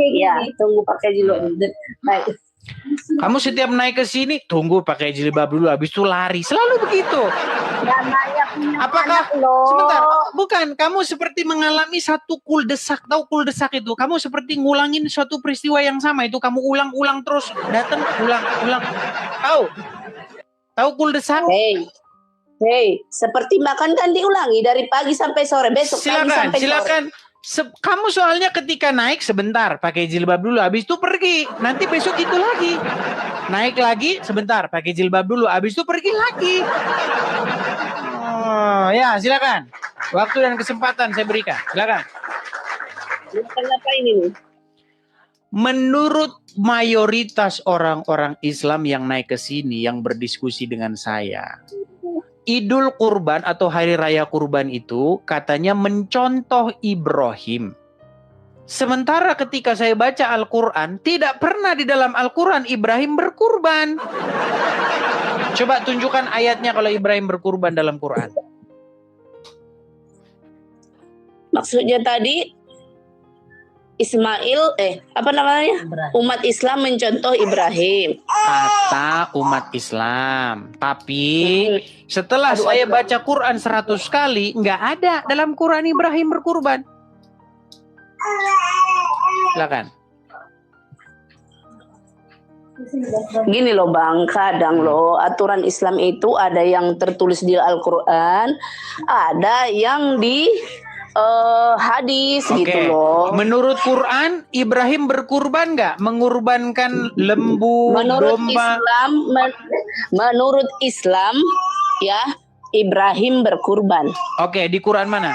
Iya, tunggu pakai jilbab. Baik. Kamu setiap naik ke sini, tunggu pakai jilbab dulu, habis itu lari. Selalu begitu. Apakah, sebentar, bukan, kamu seperti mengalami satu kuldesak. Tahu kuldesak itu? Kamu seperti ngulangin suatu peristiwa yang sama. Itu kamu ulang-ulang terus. Datang, ulang-ulang. Tahu kuldesak? Hei, seperti makan kan diulangi dari pagi sampai sore, besok pagi sampai silakan. Sore. Kamu soalnya ketika naik sebentar pakai jilbab dulu, habis itu pergi. Nanti besok itu lagi. Naik lagi sebentar pakai jilbab dulu, habis itu pergi lagi. Oh, ya, silakan. Waktu dan kesempatan saya berikan. Silakan. Apa ini nih? Menurut mayoritas orang-orang Islam yang naik ke sini, yang berdiskusi dengan saya, Idul Kurban atau Hari Raya Kurban itu katanya mencontoh Ibrahim. Sementara ketika saya baca Al-Quran, tidak pernah di dalam Al-Quran Ibrahim berkurban. Coba tunjukkan ayatnya kalau Ibrahim berkurban dalam Quran. Maksudnya tadi Ismail, apa namanya? Umat Islam mencontoh Ibrahim. Kata umat Islam. Tapi setelah saya baca Quran 100 kali, nggak ada dalam Quran Ibrahim berkurban. Silakan. Gini loh Bang, kadang loh aturan Islam itu ada yang tertulis di Al-Quran, ada yang di hadis gitu loh. Menurut Quran, Ibrahim berkurban nggak? Mengurbankan lembu, domba? Menurut Islam, ya Ibrahim berkurban. Oke, di Quran mana?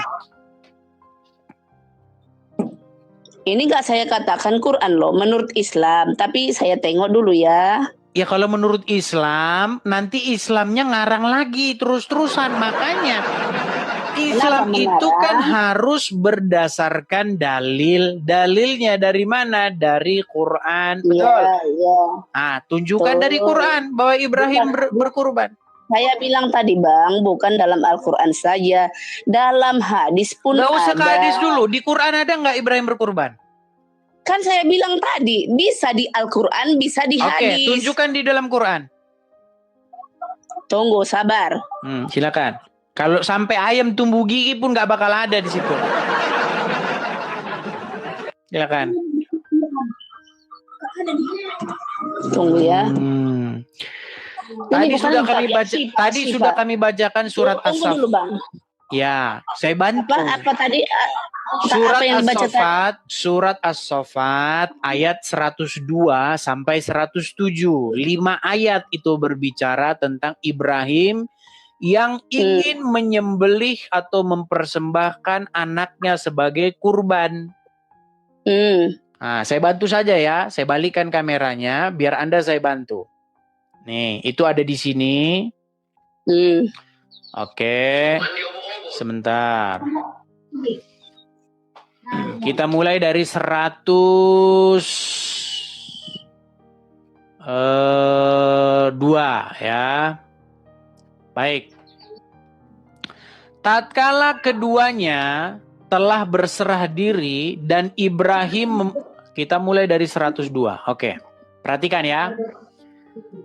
Ini nggak saya katakan Quran loh, menurut Islam. Tapi saya tengok dulu ya. Ya kalau menurut Islam, nanti Islamnya ngarang lagi terus-terusan. Makanya Islam itu kan harus berdasarkan dalil. Dalilnya dari mana? Dari Quran. Betul? Ya. Nah, tunjukkan dari Quran bahwa Ibrahim berkurban. Saya bilang tadi Bang, bukan dalam Al-Quran saja. Dalam hadis pun nggak usah ada. ke hadis dulu. Di Quran ada nggak Ibrahim berkurban? Kan saya bilang tadi, bisa di Al-Quran, bisa di hadis. Oke, tunjukkan di dalam Quran. Tunggu, sabar. Silakan. Kalau sampai ayam tumbuh gigi pun nggak bakal ada di situ. Silakan. Tunggu ya. Tadi sudah kami bacakan surat As-Saff. Tunggu dulu Bang. Ya, saya bantu. Apa tadi? Surat As-Saffat ayat 102 sampai 107. 5 ayat itu berbicara tentang Ibrahim yang ingin menyembelih atau mempersembahkan anaknya sebagai kurban. Nah, saya bantu saja ya. Saya balikkan kameranya biar Anda saya bantu. Nih, itu ada di sini. Oke. Sebentar. Kita mulai dari 102 ya. Baik. Tatkala keduanya telah berserah diri dan Ibrahim kita mulai dari 102. Oke. Perhatikan ya.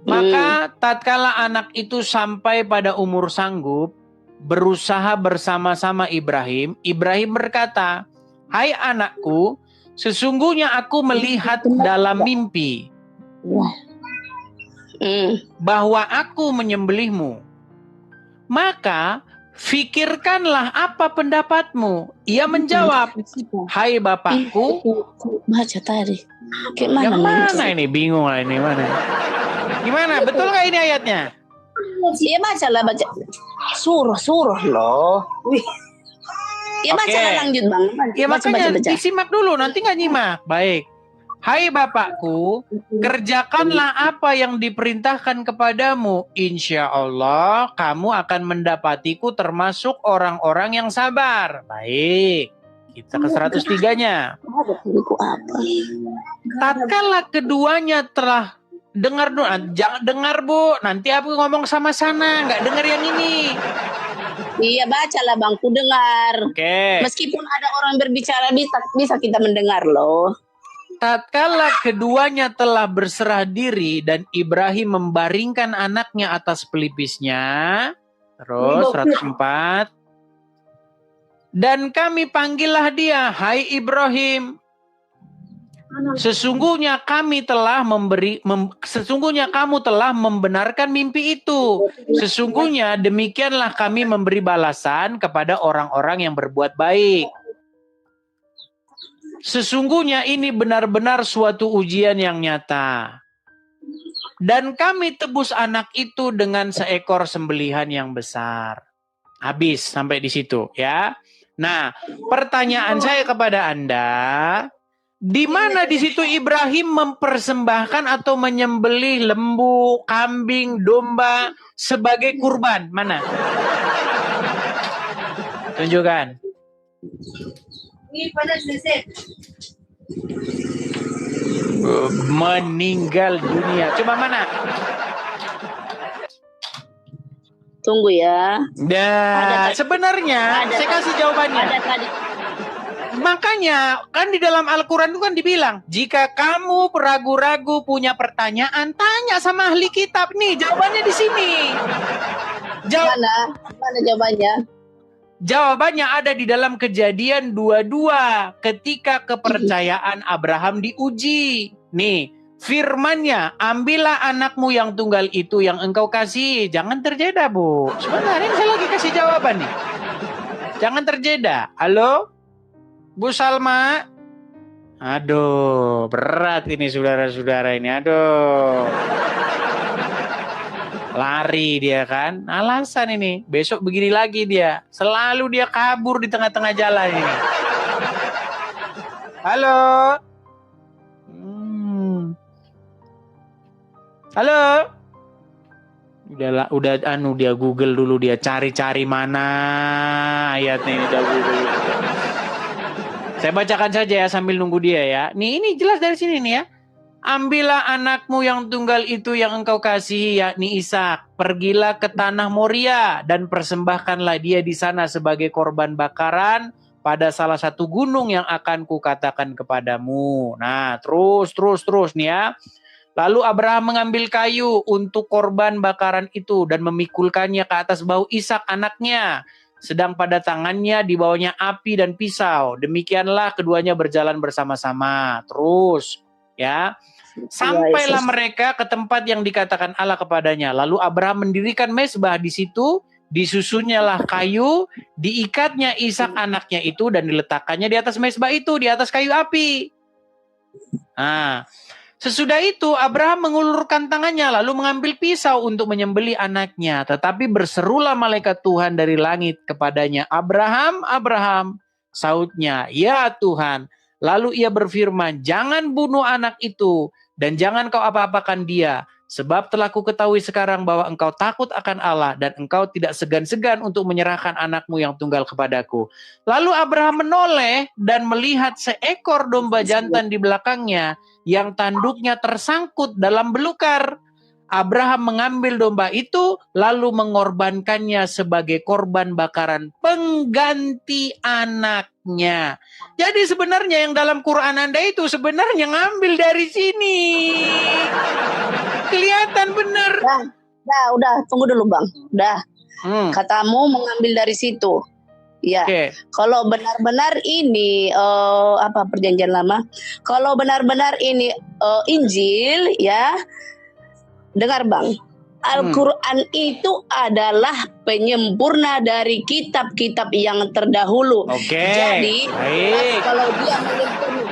Maka tatkala anak itu sampai pada umur sanggup berusaha bersama-sama Ibrahim, Ibrahim berkata, "Hai anakku, sesungguhnya aku melihat dalam mimpi bahwa aku menyembelihmu. Maka fikirkanlah apa pendapatmu." Ia menjawab, "Hai bapakku." Baca tadi. Yang mana ini? Bingung lah ini mana. Gimana? Betul nggak ini ayatnya? Iya baca suruh loh. Ya baca lanjut Bang. Ya makanya disimak dulu, nanti nggak nyimak. Baik. Hai bapakku, kerjakanlah apa yang diperintahkan kepadamu. Insya Allah kamu akan mendapatiku termasuk orang-orang yang sabar. Baik, kita ke 103-nya. Tatkala keduanya telah dengar dulu, jangan dengar Bu, nanti aku ngomong sama sana, nggak dengar yang ini. Iya bacalah Bang, ku dengar. Oke. Meskipun ada orang berbicara bisa kita mendengar loh. tatkala keduanya telah berserah diri dan Ibrahim membaringkan anaknya atas pelipisnya. Terus 104. Dan kami panggillah dia, hai Ibrahim. Sesungguhnya kamu telah membenarkan mimpi itu. Sesungguhnya demikianlah kami memberi balasan kepada orang-orang yang berbuat baik. Sesungguhnya ini benar-benar suatu ujian yang nyata. Dan kami tebus anak itu dengan seekor sembelihan yang besar. Habis sampai di situ ya. Nah, pertanyaan saya kepada Anda, di mana di situ Ibrahim mempersembahkan atau menyembelih lembu, kambing, domba sebagai kurban? Mana? Tunjukkan. Meninggal dunia. Coba mana? Tunggu ya. Nah, sebenarnya saya kasih jawabannya. Ada tadi. Makanya kan di dalam Al-Quran itu kan dibilang, jika kamu ragu-ragu punya pertanyaan, tanya sama ahli kitab. Nih jawabannya di sini. Mana jawabannya? Jawabannya ada di dalam Kejadian 22 ketika kepercayaan Abraham diuji. Nih, firmannya, ambillah anakmu yang tunggal itu yang engkau kasih. Jangan terjeda, Bu. Sebentar, ini saya lagi kasih jawaban nih. Jangan terjeda. Halo? Bu Salma? Aduh, berat ini saudara-saudara ini. Aduh. Lari dia kan. Alasan ini. Besok begini lagi dia. Selalu dia kabur di tengah-tengah jalan ini. Halo? Halo? Udah dia Google dulu, dia cari-cari mana ayatnya ini, udah Google. Saya bacakan saja ya sambil nunggu dia ya. Nih ini jelas dari sini nih ya. Ambillah anakmu yang tunggal itu yang engkau kasihi, yakni Ishak. Pergilah ke tanah Moria dan persembahkanlah dia di sana sebagai korban bakaran pada salah satu gunung yang akan kukatakan kepadamu. Nah, terus nih ya. Lalu Abraham mengambil kayu untuk korban bakaran itu dan memikulkannya ke atas bahu Ishak anaknya. Sedang pada tangannya dibawanya api dan pisau. Demikianlah keduanya berjalan bersama-sama. Terus ya. Sampailah mereka ke tempat yang dikatakan Allah kepadanya. Lalu Abraham mendirikan mezbah di situ, disusunyalah kayu, diikatnya Ishak anaknya itu dan diletakkannya di atas mezbah itu, di atas kayu api. Nah, sesudah itu Abraham mengulurkan tangannya lalu mengambil pisau untuk menyembelih anaknya. Tetapi berserulah malaikat Tuhan dari langit kepadanya, Abraham, Abraham. Sautnya, ya Tuhan. Lalu ia berfirman, jangan bunuh anak itu dan jangan kau apa-apakan dia. Sebab telah ku ketahui sekarang bahwa engkau takut akan Allah dan engkau tidak segan-segan untuk menyerahkan anakmu yang tunggal kepadaku. Lalu Abraham menoleh dan melihat seekor domba jantan di belakangnya yang tanduknya tersangkut dalam belukar. Abraham mengambil domba itu lalu mengorbankannya sebagai korban bakaran pengganti anaknya. Jadi sebenarnya yang dalam Quran Anda itu sebenarnya ngambil dari sini. Kelihatan bener. Udah, tunggu dulu Bang. Udah. Katamu mengambil dari situ. Ya. Okay. Kalau benar-benar ini perjanjian lama, kalau benar-benar ini Injil ya. Dengar Bang, Al-Quran itu adalah penyempurna dari kitab-kitab yang terdahulu. Jadi, kalau dia menyempurna.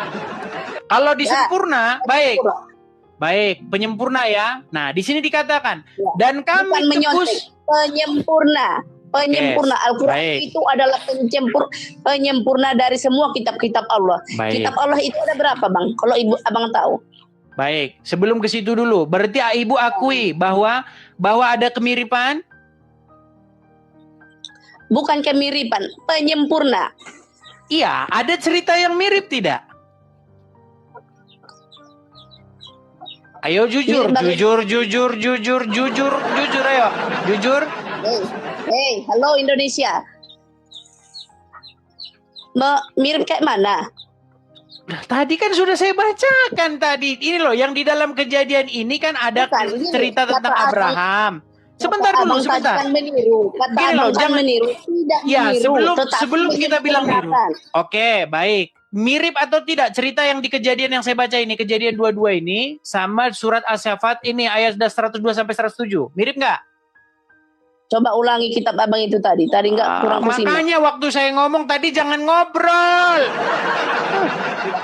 Kalau disempurna, baik, penyempurna ya. Nah, di sini dikatakan, dan kami tebus penyempurna. Al-Quran itu adalah penyempurna dari semua kitab-kitab Allah. Kitab Allah itu ada berapa Bang? Kalau Abang tahu? Baik, sebelum ke situ dulu, berarti Ibu akui bahwa ada kemiripan? Bukan kemiripan, penyempurna. Iya, ada cerita yang mirip tidak? Ayo jujur, ayo, jujur. Hey, halo Indonesia. Mirip kayak mana? Tadi kan sudah saya bacakan tadi. Ini loh, yang di dalam kejadian ini kan ada Bukan, gini, cerita tentang kata Abraham. Sebentar kata dulu, abang tadi sebentar. kan meniru. Kata Gini abang loh, kan jangan meniru. Tidak ya meniru. tetapi sebelum kita bilang niru. menyempurnakan. Oke, baik. Mirip atau tidak cerita yang di kejadian yang saya baca ini, kejadian 22 ini sama surat As-Saffat ini ayat 102 sampai 107. Mirip nggak? Coba ulangi kitab abang itu tadi. Tadi nggak kurang kesimak. Makanya waktu saya ngomong tadi jangan ngobrol.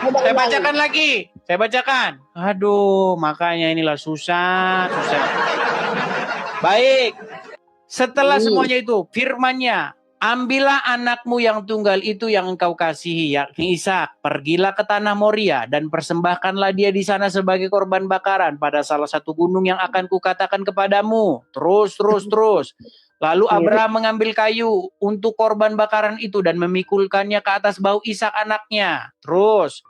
Coba Saya ulangi. bacakan lagi. Saya bacakan. Aduh, makanya inilah susah. Baik. Setelah semuanya itu, firman-Nya, ambillah anakmu yang tunggal itu yang engkau kasihi, yakni Ishak. Pergilah ke tanah Moria dan persembahkanlah dia di sana sebagai korban bakaran pada salah satu gunung yang akan kukatakan kepadamu. Terus. Lalu Abraham mengambil kayu untuk korban bakaran itu dan memikulkannya ke atas bahu Ishak anaknya. Terus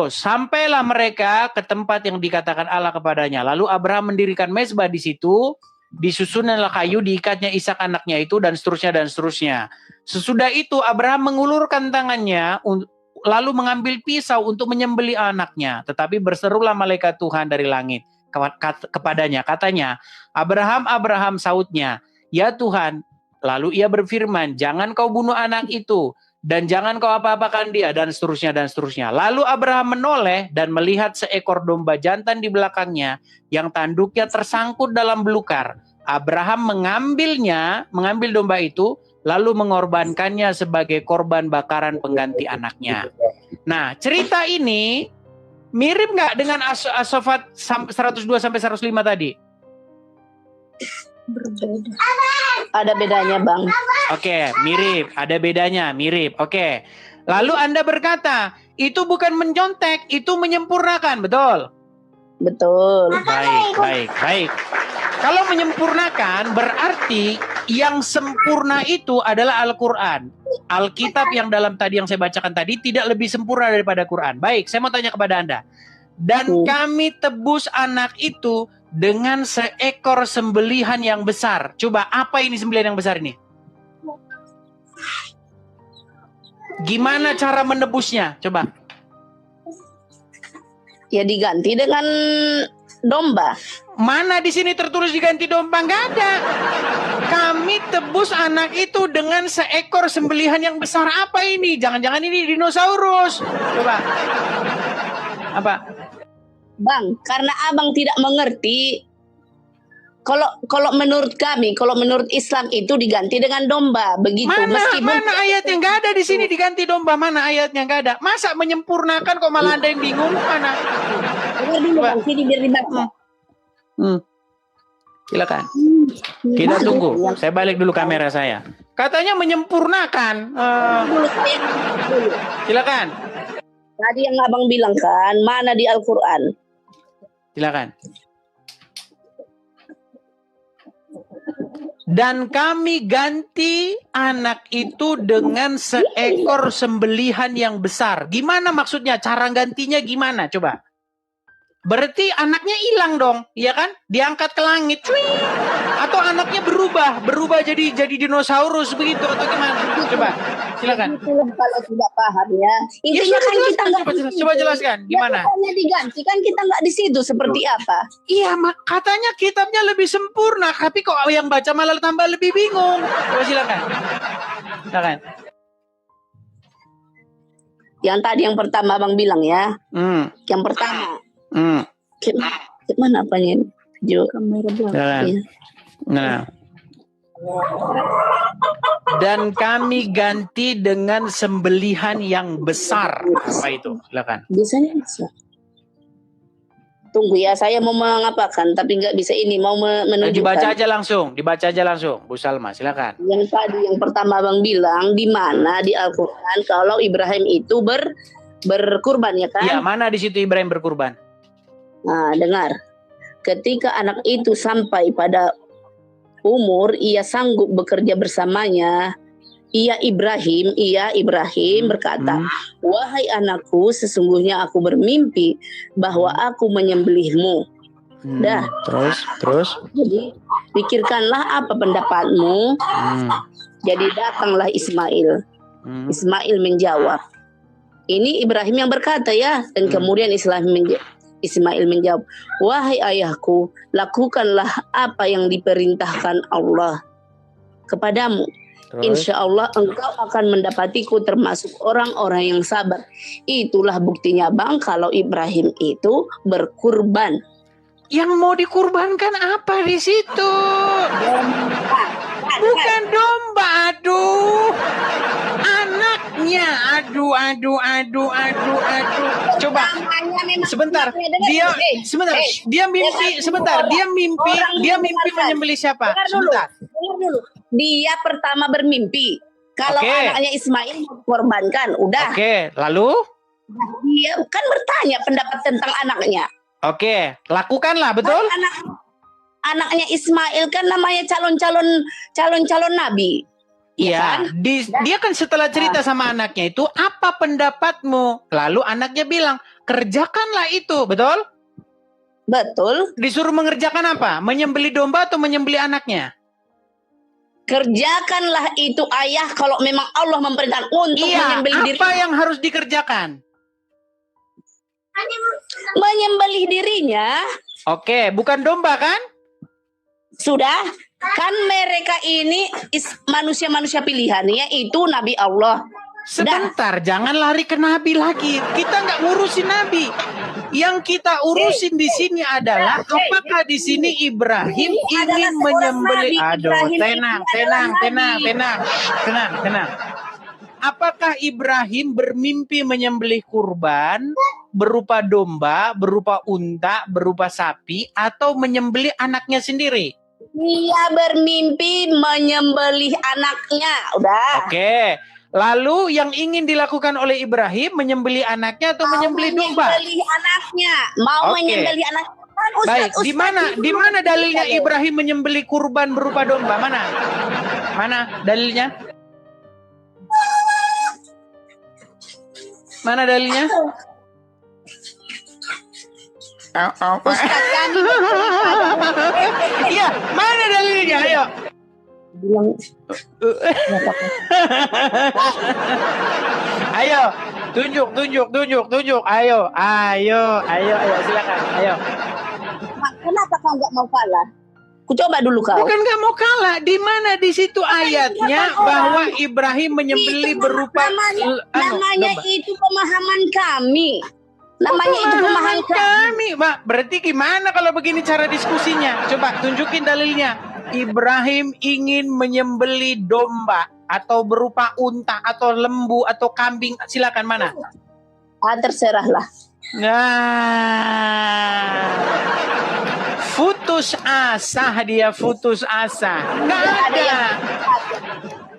sampailah mereka ke tempat yang dikatakan Allah kepadanya. Lalu Abraham mendirikan mezbah di situ, disusunlah kayu, diikatnya Ishak anaknya itu, dan seterusnya. Sesudah itu Abraham mengulurkan tangannya lalu mengambil pisau untuk menyembelih anaknya. Tetapi berserulah malaikat Tuhan dari langit kepadanya, katanya, Abraham, Abraham, sautnya, ya Tuhan. Lalu ia berfirman, jangan kau bunuh anak itu, dan jangan kau apa-apakan dia, dan seterusnya. Lalu Abraham menoleh dan melihat seekor domba jantan di belakangnya yang tanduknya tersangkut dalam belukar. Abraham mengambil domba itu, lalu mengorbankannya sebagai korban bakaran pengganti anaknya. Nah, cerita ini mirip nggak dengan As-Saffat 102 sampai 105 tadi? Berbeda. Ada bedanya, Bang. Oke, mirip. Ada bedanya, mirip. Oke. Lalu Anda berkata, itu bukan mencontek, itu menyempurnakan, betul? Betul. Baik. Kalau menyempurnakan berarti yang sempurna itu adalah Al-Quran. Alkitab yang dalam tadi yang saya bacakan tadi tidak lebih sempurna daripada Quran. Baik, saya mau tanya kepada Anda. Dan kami tebus anak itu dengan seekor sembelihan yang besar. Coba, apa ini sembelihan yang besar ini? Gimana cara menebusnya? Coba. Ya diganti dengan domba. Mana di sini tertulis diganti domba? Nggak ada. Kami tebus anak itu dengan seekor sembelihan yang besar. Apa ini? Jangan-jangan ini dinosaurus. Coba. Apa? Bang, karena abang tidak mengerti. Kalau menurut kami, kalau menurut Islam itu diganti dengan domba, begitu. Mana ayatnya? Nggak ada di sini diganti domba. Mana ayatnya? Nggak ada. Masa menyempurnakan kok malah ada yang bingung? Mana? Dengar dulu, Bang, sini biar dibaca. Silakan. Kita tunggu. Saya balik dulu kamera saya. Katanya menyempurnakan. Silakan. Tadi yang abang bilang kan, mana di Al-Quran? Silakan. Dan kami ganti anak itu dengan seekor sembelihan yang besar. Gimana maksudnya? Cara gantinya gimana? Coba. Berarti anaknya hilang dong, ya kan? Diangkat ke langit, cuy. Atau anaknya berubah jadi dinosaurus begitu atau gimana? Coba, silakan. Kalau tidak paham ya. Intinya kan kita nggak. Coba jelaskan, gimana? Ya, diganti kan kita nggak di situ seperti apa? Iya, katanya kitabnya lebih sempurna, tapi kok yang baca malah tambah lebih bingung. Coba silakan. Yang tadi yang pertama abang bilang ya. Yang pertama. Gimana apanya? Kamera belakang. Nah. Dan kami ganti dengan sembelihan yang besar. Apa itu? Silakan. Biasanya bisa. Tunggu ya, saya mau mengapakan tapi nggak bisa ini, mau menunjukkan. Dibaca aja langsung, Bu Salma, silakan. Yang tadi yang pertama abang bilang di mana di Al-Quran kalau Ibrahim itu berkurban ya kan? Iya, mana di situ Ibrahim berkurban? Nah, dengar. Ketika anak itu sampai pada umur, ia sanggup bekerja bersamanya. Ia Ibrahim berkata, wahai anakku, sesungguhnya aku bermimpi bahwa aku menyembelihmu. Terus. Jadi, pikirkanlah apa pendapatmu. Jadi datanglah Ismail. Ismail menjawab, Ini Ibrahim yang berkata ya. Dan kemudian Ismail menjawab, wahai ayahku, lakukanlah apa yang diperintahkan Allah kepadamu. Insya Allah engkau akan mendapatiku termasuk orang-orang yang sabar. Itulah buktinya bang kalau Ibrahim itu berkurban. Yang mau dikurbankan apa di situ? Bukan domba, aduh. Anaknya, aduh. Coba, sebentar. Dia mimpi menyembelih siapa? Sebentar. Dulu. Dia pertama bermimpi kalau anaknya Ismail dikorbankan, udah. Oke, lalu? Dia kan bertanya pendapat tentang anaknya. Oke, lakukanlah, betul? Anaknya Ismail kan namanya calon nabi. Iya, kan? Dia kan setelah cerita sama anaknya itu, apa pendapatmu? Lalu anaknya bilang, kerjakanlah itu, betul? Betul. Disuruh mengerjakan apa? Menyembelih domba atau menyembelih anaknya? Kerjakanlah itu ayah kalau memang Allah memerintahkan untuk menyembelih diri. Apa yang harus dikerjakan? Menyembelih dirinya. Oke, bukan domba kan? Sudah, kan mereka ini manusia-manusia pilihan, yaitu Nabi Allah. Sebentar, jangan lari ke Nabi lagi. Kita nggak ngurusin Nabi. Yang kita urusin di sini adalah apakah di sini Ibrahim ingin menyembelih? Aduh, tenang. Apakah Ibrahim bermimpi menyembelih kurban berupa domba, berupa unta, berupa sapi, atau menyembelih anaknya sendiri? Dia bermimpi menyembelih anaknya, udah. Oke. Lalu yang ingin dilakukan oleh Ibrahim menyembelih anaknya atau menyembelih domba? Menyembelih anaknya, menyembelih anaknya. Baik, di mana dalilnya Ibrahim menyembelih kurban berupa domba? Mana dalilnya? Mana dalilnya? Iya, mana dalilnya? Ayo. Ayo, tunjuk. Ayo, silakan. Ayo. Kenapa kau nggak mau kalah? Ku coba dulu kau. Bukan nggak mau kalah. Di mana di situ ayatnya bahwa Ibrahim menyembelih berupa namanya itu pemahaman kami. Namanya itu pemahaman kami. Mbak, berarti gimana kalau begini cara diskusinya? Coba tunjukin dalilnya. Ibrahim ingin menyembelih domba atau berupa unta atau lembu atau kambing, silakan mana? Terserahlah. Nah, putus asa. Nggak ada.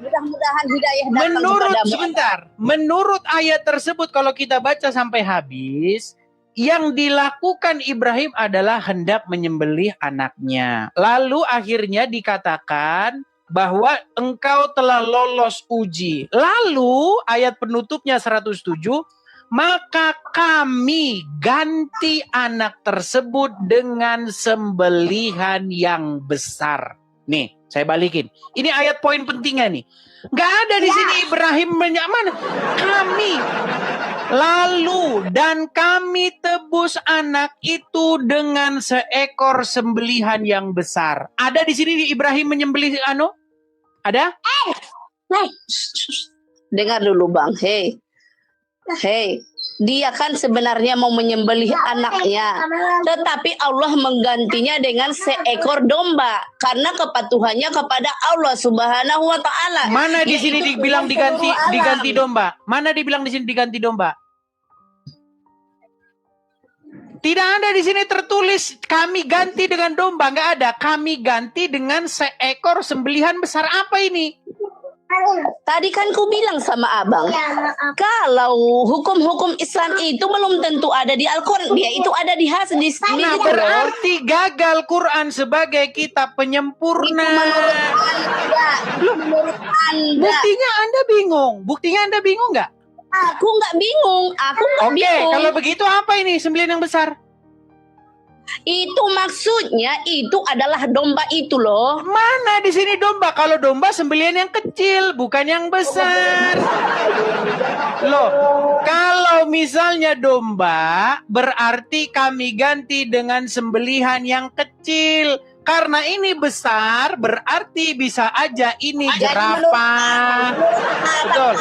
Mudah-mudahan hidayah datang Menurut ayat tersebut kalau kita baca sampai habis, yang dilakukan Ibrahim adalah hendak menyembelih anaknya. Lalu akhirnya dikatakan bahwa engkau telah lolos uji. Lalu ayat penutupnya 107, maka kami ganti anak tersebut dengan sembelihan yang besar. Nih, saya balikin. Ini ayat poin pentingnya nih. Nggak ada di sini Ibrahim menyaman. Kami. Lalu dan kami tebus anak itu dengan seekor sembelihan yang besar. Ada di sini Ibrahim menyembelih Ada? Dengar dulu Bang. Hei. Dia kan sebenarnya mau menyembelih anaknya, tetapi Allah menggantinya dengan seekor domba karena kepatuhannya kepada Allah Subhanahu wa taala. Mana di sini dibilang diganti domba? Mana dibilang di sini diganti domba? Tidak ada di sini tertulis kami ganti dengan domba, nggak ada. Kami ganti dengan seekor sembelihan besar. Apa ini? Tadi kan ku bilang sama abang, kalau hukum-hukum Islam itu belum tentu ada di Al-Quran, dia itu ada di hadis. Nah, berarti gagal Quran sebagai kitab penyempurna. Menurut Anda. Buktinya Anda bingung nggak? Aku nggak bingung. Oke, kalau begitu apa ini sembelihan yang besar? Itu maksudnya itu adalah domba itu loh. Mana di sini domba? Kalau domba sembelihan yang kecil, bukan yang besar. Loh, kalau misalnya domba, berarti kami ganti dengan sembelihan yang kecil. Karena ini besar, berarti bisa aja ini jerapah. Betul.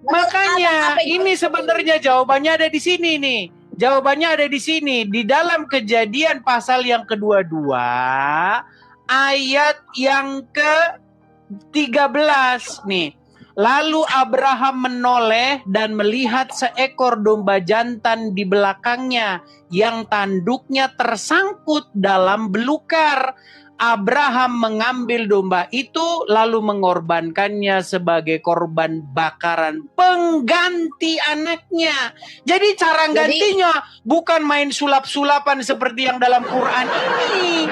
Makanya ini sebenarnya jawabannya ada di sini nih. Jawabannya ada di sini. Di dalam Kejadian pasal yang kedua-dua, ayat yang ke-13 nih. Lalu Abraham menoleh dan melihat seekor domba jantan di belakangnya yang tanduknya tersangkut dalam belukar. Abraham mengambil domba itu lalu mengorbankannya sebagai korban bakaran pengganti anaknya. Jadi cara gantinya bukan main sulap-sulapan seperti yang dalam Quran ini.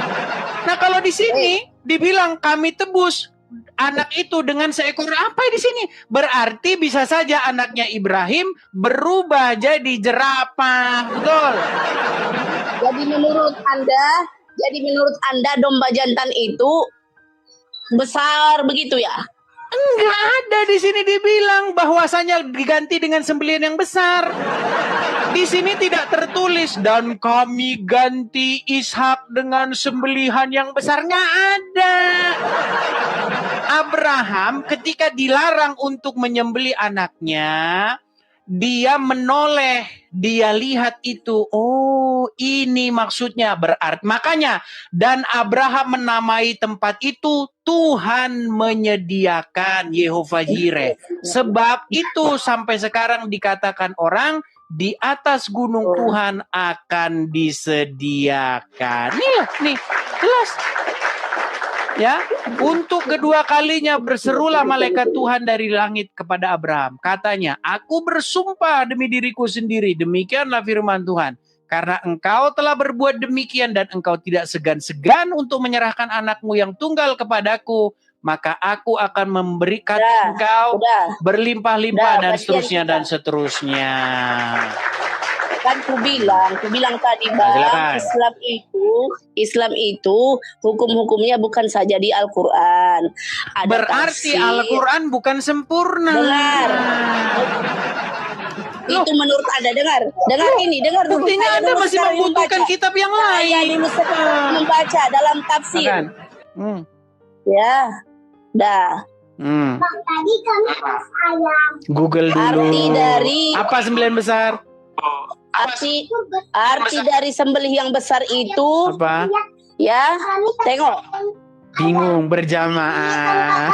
Nah, kalau di sini dibilang kami tebus anak itu dengan seekor apa di sini? Berarti bisa saja anaknya Ibrahim berubah jadi jerapah. Betul. Jadi menurut Anda domba jantan itu besar begitu ya? Enggak ada di sini dibilang bahwasanya diganti dengan sembelihan yang besar. Di sini tidak tertulis dan kami ganti Ishak dengan sembelihan yang besar. Nggak ada. Abraham ketika dilarang untuk menyembelih anaknya, dia menoleh, dia lihat itu. Oh, ini maksudnya berarti. Makanya, dan Abraham menamai tempat itu Tuhan menyediakan, Yehovah Jireh. Sebab itu sampai sekarang dikatakan orang di atas gunung Tuhan akan disediakan. Nih, jelas. Ya, untuk kedua kalinya berserulah malaikat Tuhan dari langit kepada Abraham. Katanya, aku bersumpah demi diriku sendiri, demikianlah firman Tuhan. Karena engkau telah berbuat demikian dan engkau tidak segan-segan untuk menyerahkan anakmu yang tunggal kepadaku, maka aku akan memberikan engkau berlimpah-limpah dan seterusnya dan seterusnya. Kan ku bilang tadi Bang, Islam itu hukum-hukumnya bukan saja di Al-Qur'an. Berarti Al-Qur'an bukan sempurna. Dengar. Itu menurut Anda, dengar dulu. Buktinya Anda masih membutuhkan kitab yang lain. Saya dulu membaca dalam tafsir. Ya, dah. Tadi kami ayam. Google dulu. Arti dari apa sembelihan besar? Arti dari sembelih yang besar itu apa? Ya, tengok. Bingung berjamaah.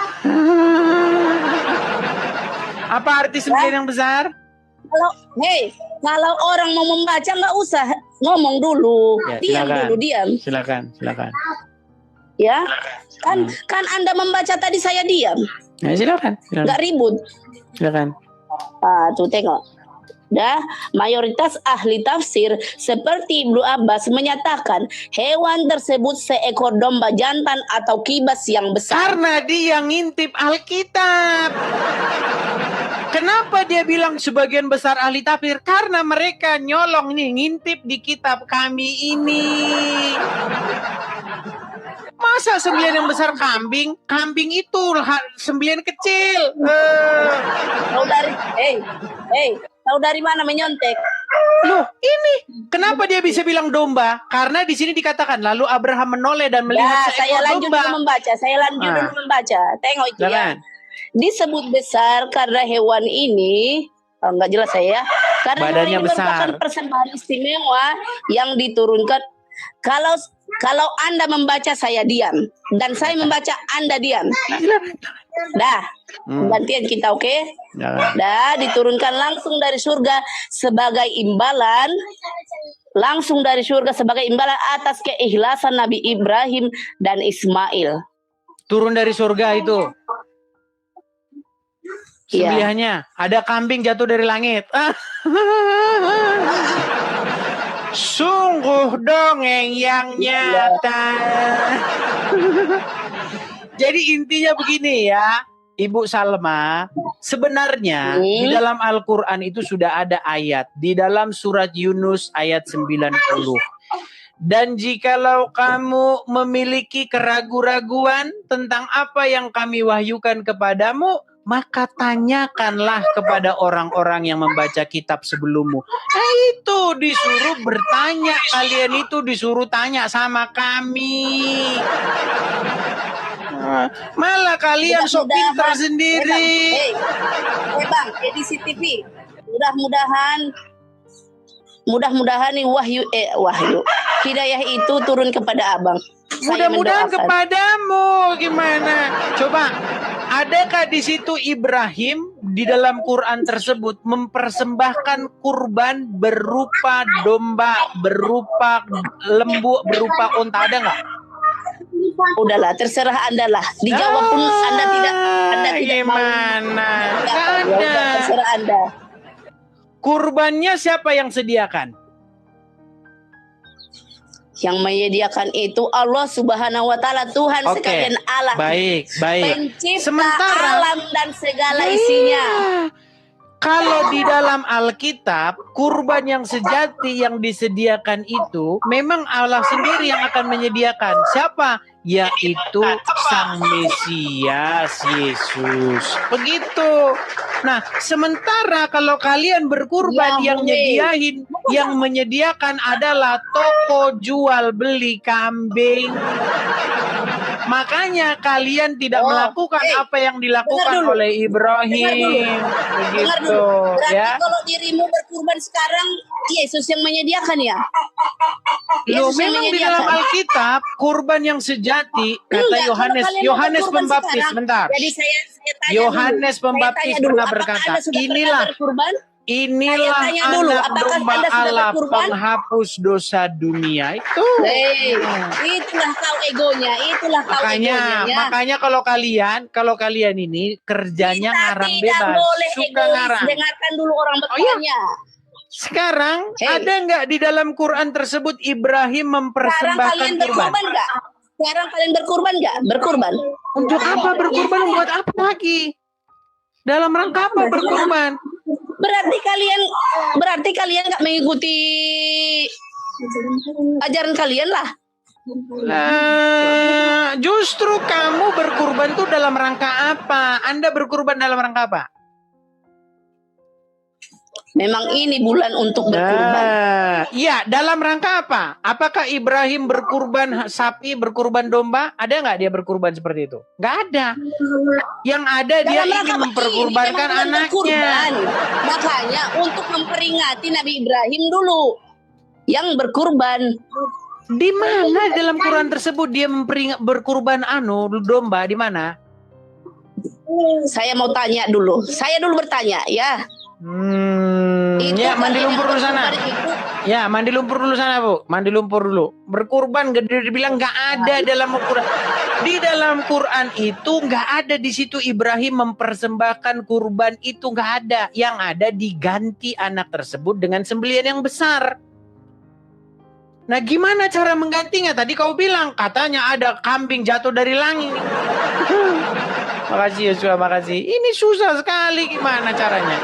Apa arti sembelihan yang besar? Kalau orang mau membaca nggak usah ngomong dulu, Ya, diam. Silakan. Ya, kan Anda membaca tadi saya diam. Ya, silakan. Nggak ribut. Silakan. Tuh tengok. Mayoritas ahli tafsir seperti Ibnu Abbas menyatakan hewan tersebut seekor domba jantan atau kibas yang besar. Karena dia ngintip Alkitab. Kenapa dia bilang sebagian besar ahli tafsir? Karena mereka nyolong nih, ngintip di kitab kami ini. Masa sembelihan yang besar kambing? Kambing itu sembelihan kecil. Tahu dari mana menyontek? Loh, ini kenapa dia bisa bilang domba? Karena di sini dikatakan lalu Abraham menoleh dan melihat seekor domba. Saya lanjut dulu membaca. Tengok itu ya. Disebut besar karena hewan ini enggak jelas saya. Karena badannya hewan ini besar. merupakan persembahan istimewa yang diturunkan. Kalau Anda membaca saya diam dan saya membaca Anda diam. Dah, gantian kita, oke? Dah, diturunkan langsung dari surga sebagai imbalan atas keikhlasan Nabi Ibrahim dan Ismail. Turun dari surga itu. Sembelihannya ada kambing jatuh dari langit. Sungguh dongeng yang nyata. Jadi intinya begini ya. Ibu Salma, sebenarnya di dalam Al-Quran itu sudah ada ayat. Di dalam surat Yunus ayat 90. Dan jikalau kamu memiliki keraguan-raguan tentang apa yang kami wahyukan kepadamu, maka tanyakanlah kepada orang-orang yang membaca kitab sebelummu. Itu disuruh bertanya, kalian itu disuruh tanya sama kami. Malah kalian sok pintar sendiri. Bang, di CCTV. Mudah-mudahan nih wahyu hidayah itu turun kepada abang. Mudah-mudahan kepadamu. Gimana? Coba, adakah di situ Ibrahim di dalam Quran tersebut mempersembahkan kurban berupa domba, berupa lembu, berupa unta? Ada nggak? Udahlah, terserah Anda lah. Dijawab pun Anda tidak gimana? Nggak ada. Terserah Anda. Kurbannya siapa yang sediakan? Yang menyediakan itu Allah Subhanahu wa taala, Tuhan sekalian Allah. Baik. Pencipta Sementara alam dan segala isinya. Kalau di dalam Alkitab, kurban yang sejati yang disediakan itu memang Allah sendiri yang akan menyediakan. Siapa? Yaitu Sang Mesias Yesus. Begitu. Nah, sementara kalau kalian berkurban yang menyediakan adalah toko jual beli kambing. Makanya kalian tidak melakukan apa yang dilakukan oleh Ibrahim. Begitu, Berarti kalau dirimu berkurban sekarang, Yesus yang menyediakan ya? Loh, memang di dalam Alkitab kurban yang sejati kata Yohanes Pembaptis. Bentar. Jadi saya tanya Yohanes Pembaptis pernah berkata, inilah anak domba Allah penghapus dosa dunia itu. Itulah kau egonya, Makanya kalau kalian ini kerjanya ngarang bebas, suka ngarang. Dengarkan dulu orang bertanya. Sekarang ada nggak di dalam Quran tersebut Ibrahim mempersembahkan kurban? Sekarang kalian berkurban nggak? Berkurban. Untuk apa berkurban? Buat apa lagi? Dalam rangka apa berkurban? Berarti kalian nggak mengikuti ajaran kalian lah. Justru kamu berkurban tuh dalam rangka apa? Anda berkurban dalam rangka apa? Memang ini bulan untuk berkurban. Iya, dalam rangka apa? Apakah Ibrahim berkurban sapi, berkurban domba? Ada nggak dia berkurban seperti itu? Nggak ada. Yang ada dia ingin memperkurbankan anaknya. Makanya untuk memperingati Nabi Ibrahim dulu yang berkurban. Di mana dalam Quran tersebut dia berkurban domba? Di mana? Saya mau tanya dulu. Saya dulu bertanya ya. Ya, mandi lumpur dulu sana. Ya, mandi lumpur dulu sana, Bu. Mandi lumpur dulu. Berkurban dibilang nggak ada dalam Quran. Di dalam Quran itu nggak ada di situ Ibrahim mempersembahkan kurban itu, nggak ada. Yang ada diganti anak tersebut dengan sembelian yang besar. Nah, gimana cara menggantinya? Tadi kau bilang katanya ada kambing jatuh dari langit. Makasih Yosua, makasih. Ini susah sekali, gimana caranya?